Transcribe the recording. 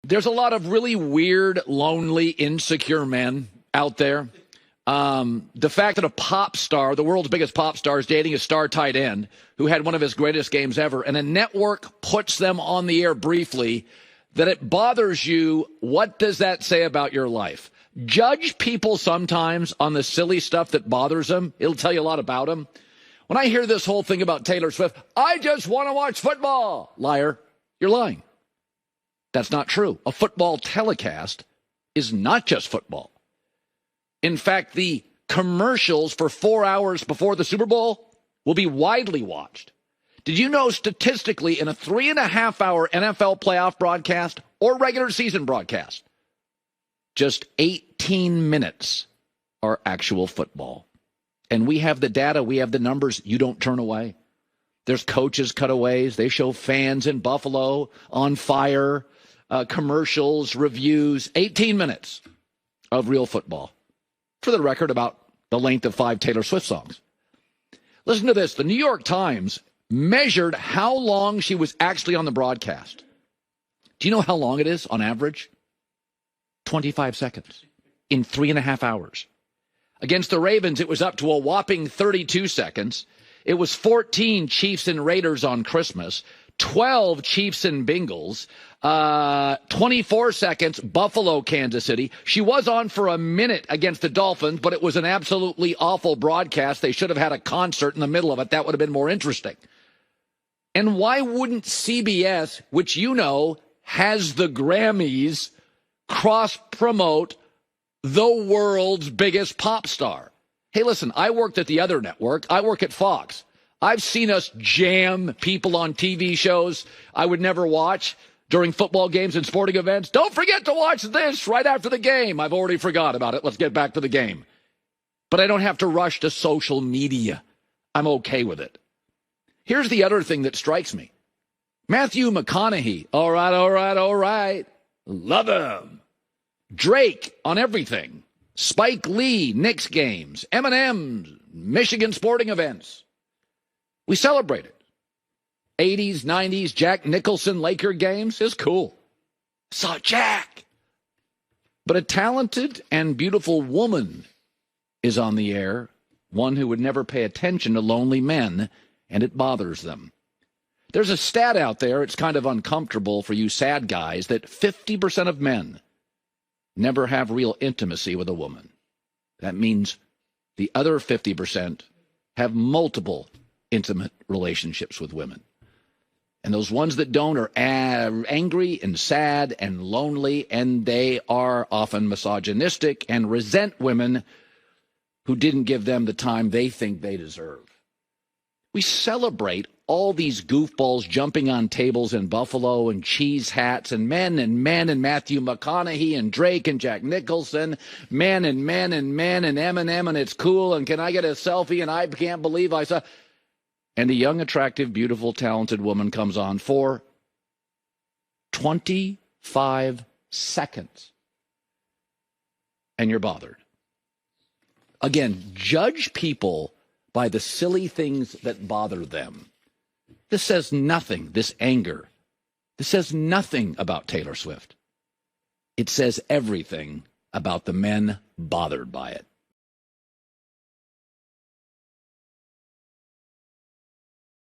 There's a lot of really weird, lonely, insecure men out there. The fact that a pop star, the world's biggest pop star, is dating a star tight end who had one of his greatest games ever, and a network puts them on the air briefly, that it bothers you, what does that say about your life? Judge people sometimes on the silly stuff that bothers them. It'll tell you a lot about them. When I hear this whole thing about Taylor Swift, I just want to watch football. Liar, you're lying. That's not true. A football telecast is not just football. In fact, the commercials for 4 hours before the Super Bowl will be widely watched. Did you know statistically in a 3.5-hour NFL playoff broadcast or regular season broadcast, just 18 minutes are actual football? And we have the data, we have the numbers. You don't turn away. There's coaches cutaways. They show fans in Buffalo on fire, commercials, reviews, 18 minutes of real football. For the record, about the length of 5 Taylor Swift songs. Listen to this. The New York Times measured how long she was actually on the broadcast. Do you know how long it is on average? 25 seconds in 3.5 hours. Against the Ravens, it was up to a whopping 32 seconds. It was 14 Chiefs and Raiders on Christmas, 12 Chiefs and Bengals, 24 seconds, Buffalo, Kansas City. She was on for a minute against the Dolphins, but it was an absolutely awful broadcast. They should have had a concert in the middle of it. That would have been more interesting. And why wouldn't CBS, which you know has the Grammys, cross-promote the world's biggest pop star? Hey, listen, I worked at the other network. I work at Fox. I've seen us jam people on TV shows I would never watch during football games and sporting events. Don't forget to watch this right after the game. I've already forgot about it. Let's get back to the game. But I don't have to rush to social media. I'm okay with it. Here's the other thing that strikes me. Matthew McConaughey. All right. Love him. Drake on everything. Spike Lee, Knicks games. Eminem, Michigan sporting events. We celebrate it. 80s, 90s, Jack Nicholson Laker games is cool. Saw Jack. But a talented and beautiful woman is on the air, one who would never pay attention to lonely men, and it bothers them. There's a stat out there, it's kind of uncomfortable for you sad guys, that 50% of men never have real intimacy with a woman. That means the other 50% have multiple intimate relationships with women. And those ones that don't are angry and sad and lonely, and they are often misogynistic and resent women who didn't give them the time they think they deserve. We celebrate all these goofballs jumping on tables in Buffalo and cheese hats and men and Matthew McConaughey and Drake and Jack Nicholson, men and Eminem, and it's cool, and can I get a selfie, and I can't believe I saw. And a young, attractive, beautiful, talented woman comes on for 25 seconds. And you're bothered. Again, judge people by the silly things that bother them. This says nothing, this anger. This says nothing about Taylor Swift. It says everything about the men bothered by it.